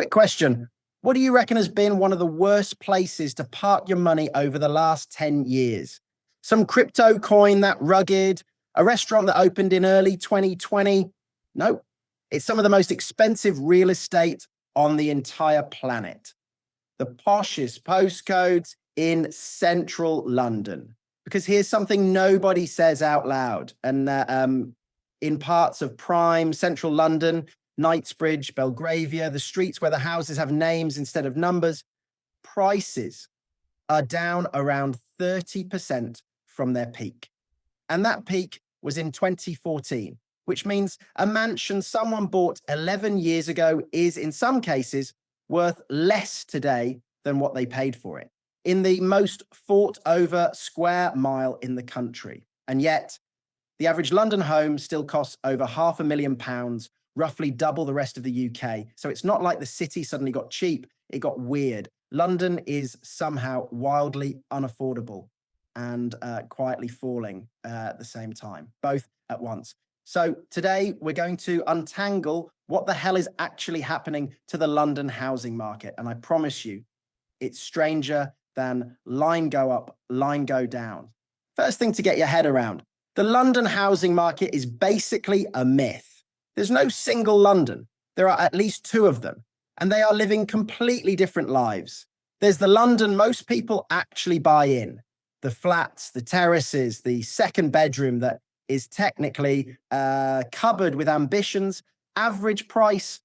Quick question. What do you reckon has been one of the worst places to park your money over the last 10 years? Some crypto coin that rugged, a restaurant that opened in early 2020? No, it's some of the most expensive real estate on the entire planet. The poshest postcodes in central London. Because here's something nobody says out loud. And in parts of prime central London, Knightsbridge, Belgravia, the streets where the houses have names instead of numbers, prices are down around 30% from their peak. And that peak was in 2014, which means a mansion someone bought 11 years ago is, in some cases, worth less today than what they paid for it, in the most fought-over square mile in the country. And yet, the average London home still costs over £500,000, roughly double the rest of the UK. So it's not like the city suddenly got cheap, it got weird. London is somehow wildly unaffordable and quietly falling at the same time, both at once. So today we're going to untangle what the hell is actually happening to the London housing market. And I promise you, it's stranger than line go up, line go down. First thing to get your head around, the London housing market is basically a myth. There's no single London. There are at least two of them, and they are living completely different lives. There's the London most people actually buy in, the flats, the terraces, the second bedroom that is technically cupboard with ambitions, average price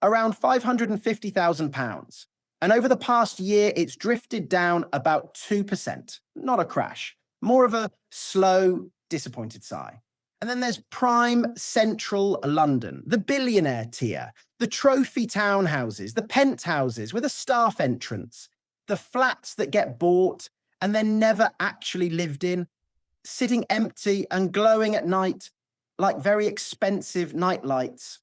around £550,000. And over the past year, it's drifted down about 2%. Not a crash, more of a slow, disappointed sigh. And then there's prime central London, the billionaire tier, the trophy townhouses, the penthouses with a staff entrance, the flats that get bought and then never actually lived in, sitting empty and glowing at night like very expensive night lights.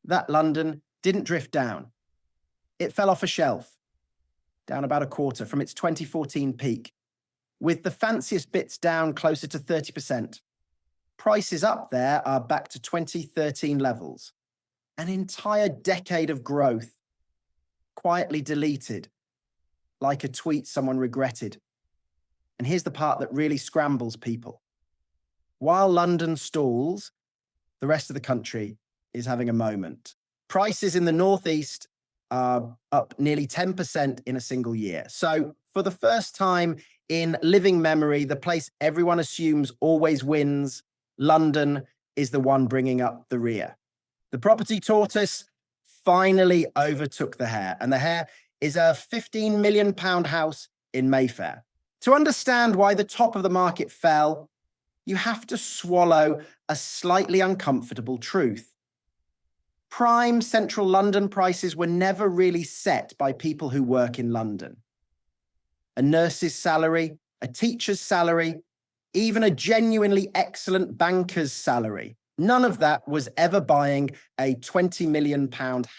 That London didn't drift down. It fell off a shelf, down about a quarter from its 2014 peak, with the fanciest bits down closer to 30%. Prices up there are back to 2013 levels. An entire decade of growth, quietly deleted, like a tweet someone regretted. And here's the part that really scrambles people. While London stalls, the rest of the country is having a moment. Prices in the northeast are up nearly 10% in a single year. So for the first time in living memory, the place everyone assumes always wins, London, is the one bringing up the rear. The property tortoise finally overtook the hare, and the hare is a £15 million house in Mayfair. To understand why the top of the market fell, you have to swallow a slightly uncomfortable truth. Prime central London prices were never really set by people who work in London. A nurse's salary, a teacher's salary, even a genuinely excellent banker's salary. None of that was ever buying a £20 million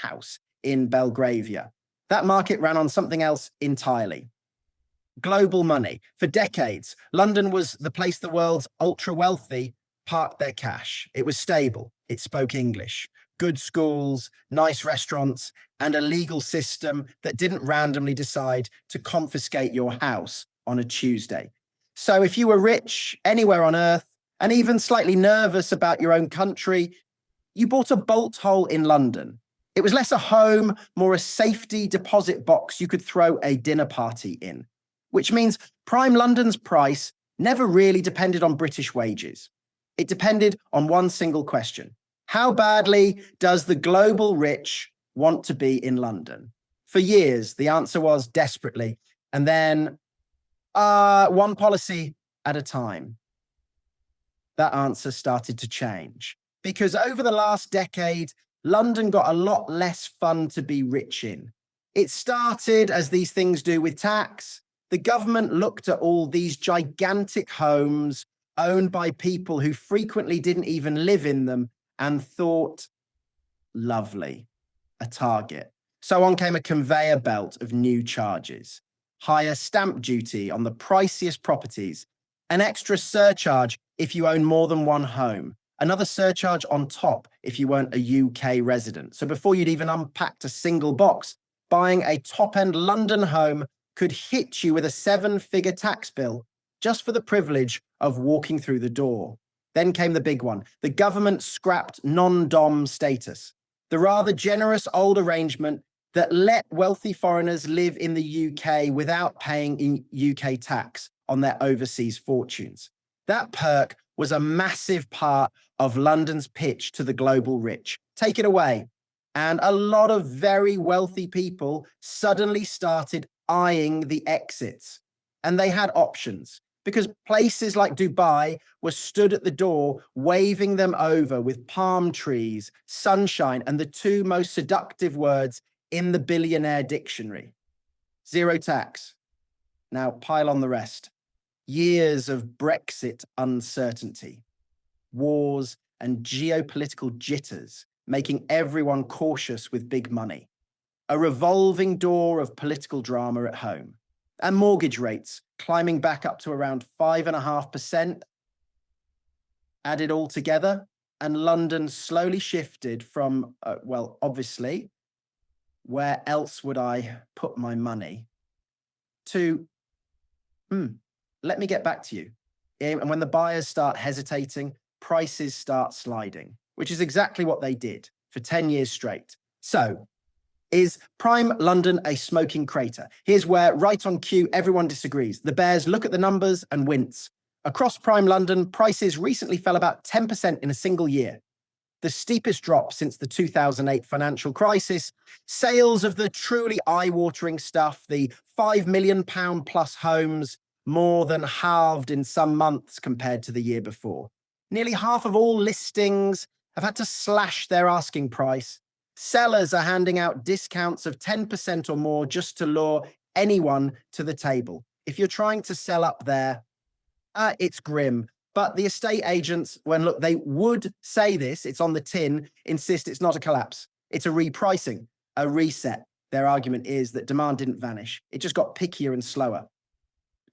house in Belgravia. That market ran on something else entirely. Global money. For decades, London was the place the world's ultra-wealthy parked their cash. It was stable. It spoke English. Good schools, nice restaurants, and a legal system that didn't randomly decide to confiscate your house on a Tuesday. So if you were rich anywhere on earth, and even slightly nervous about your own country, you bought a bolt hole in London. It was less a home, more a safety deposit box you could throw a dinner party in, which means prime London's price never really depended on British wages. It depended on one single question. How badly does the global rich want to be in London? For years, the answer was desperately, and then one policy at a time. That answer started to change because over the last decade, London got a lot less fun to be rich in. It started, as these things do, with tax. The government looked at all these gigantic homes owned by people who frequently didn't even live in them and thought, lovely, a target. So on came a conveyor belt of new charges. Higher stamp duty on the priciest properties, an extra surcharge if you own more than one home, Another surcharge on top if you weren't a UK resident. So before you'd even unpacked a single box, buying a top-end London home could hit you with a seven-figure tax bill just for the privilege of walking through the door. Then came the big one. The government scrapped non-dom status, the rather generous old arrangement that let wealthy foreigners live in the UK without paying UK tax on their overseas fortunes. That perk was a massive part of London's pitch to the global rich. Take it away. And a lot of very wealthy people suddenly started eyeing the exits. And they had options because places like Dubai were stood at the door, waving them over with palm trees, sunshine, and the two most seductive words in the billionaire dictionary: zero tax. Now pile on the rest. Years of Brexit uncertainty, wars, and geopolitical jitters, making everyone cautious with big money. A revolving door of political drama at home. And mortgage rates climbing back up to around 5.5%. Added all together, and London slowly shifted from, obviously, where else would I put my money, to, let me get back to you. And when the buyers start hesitating, prices start sliding, which is exactly what they did for 10 years straight. So, is prime London a smoking crater? Here's where, right on cue, everyone disagrees. The bears look at the numbers and wince. Across prime London, prices recently fell about 10% in a single year, the steepest drop since the 2008 financial crisis. Sales of the truly eye-watering stuff, the £5 million plus homes, more than halved in some months compared to the year before. Nearly half of all listings have had to slash their asking price. Sellers are handing out discounts of 10% or more just to lure anyone to the table. If you're trying to sell up there, it's grim. But the estate agents, they would say this, it's on the tin, insist it's not a collapse. It's a repricing, a reset. Their argument is that demand didn't vanish. It just got pickier and slower.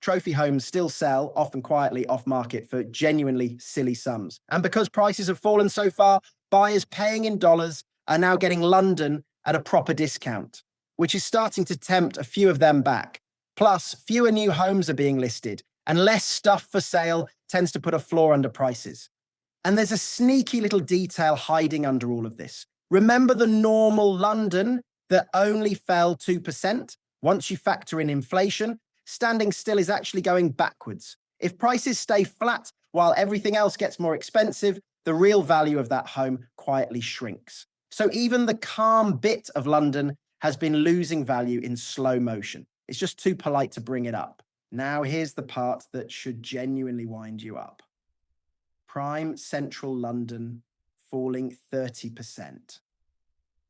Trophy homes still sell, often quietly off market, for genuinely silly sums. And because prices have fallen so far, buyers paying in dollars are now getting London at a proper discount, which is starting to tempt a few of them back. Plus, fewer new homes are being listed, and less stuff for sale tends to put a floor under prices. And there's a sneaky little detail hiding under all of this. Remember the normal London that only fell 2%? Once you factor in inflation, standing still is actually going backwards. If prices stay flat while everything else gets more expensive, the real value of that home quietly shrinks. So even the calm bit of London has been losing value in slow motion. It's just too polite to bring it up. Now here's the part that should genuinely wind you up. Prime central London falling 30%.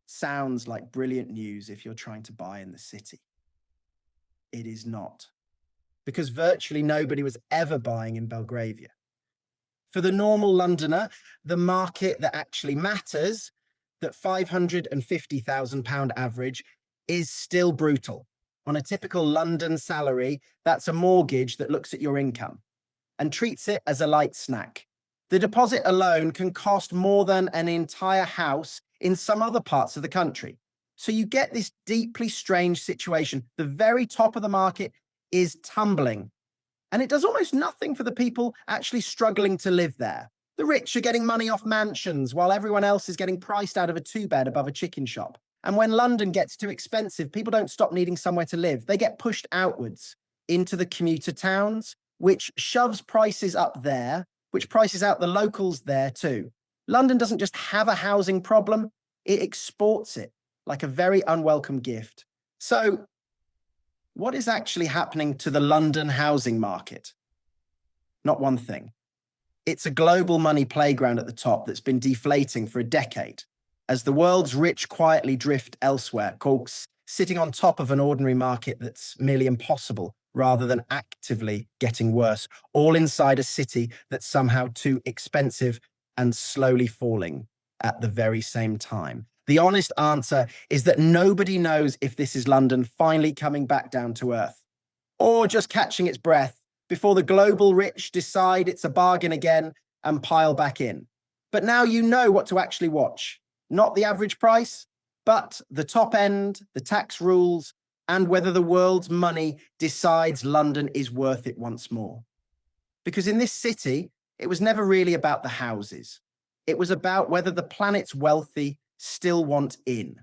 Sounds like brilliant news if you're trying to buy in the city. It is not, because virtually nobody was ever buying in Belgravia. For the normal Londoner, the market that actually matters, that £550,000 average, is still brutal. On a typical London salary, that's a mortgage that looks at your income and treats it as a light snack. The deposit alone can cost more than an entire house in some other parts of the country. So you get this deeply strange situation. The very top of the market is tumbling, and it does almost nothing for the people actually struggling to live there. The rich are getting money off mansions while everyone else is getting priced out of a two-bed above a chicken shop. And when London gets too expensive, people don't stop needing somewhere to live. They get pushed outwards into the commuter towns, which shoves prices up there, which prices out the locals there too. London doesn't just have a housing problem, it exports it like a very unwelcome gift. So, what is actually happening to the London housing market? Not one thing. It's a global money playground at the top that's been deflating for a decade, as the world's rich quietly drift elsewhere, sitting on top of an ordinary market that's merely impossible rather than actively getting worse, all inside a city that's somehow too expensive and slowly falling at the very same time. The honest answer is that nobody knows if this is London finally coming back down to earth, or just catching its breath before the global rich decide it's a bargain again and pile back in. But now you know what to actually watch. Not the average price, but the top end, the tax rules, and whether the world's money decides London is worth it once more. Because in this city, it was never really about the houses. It was about whether the planet's wealthy still want in.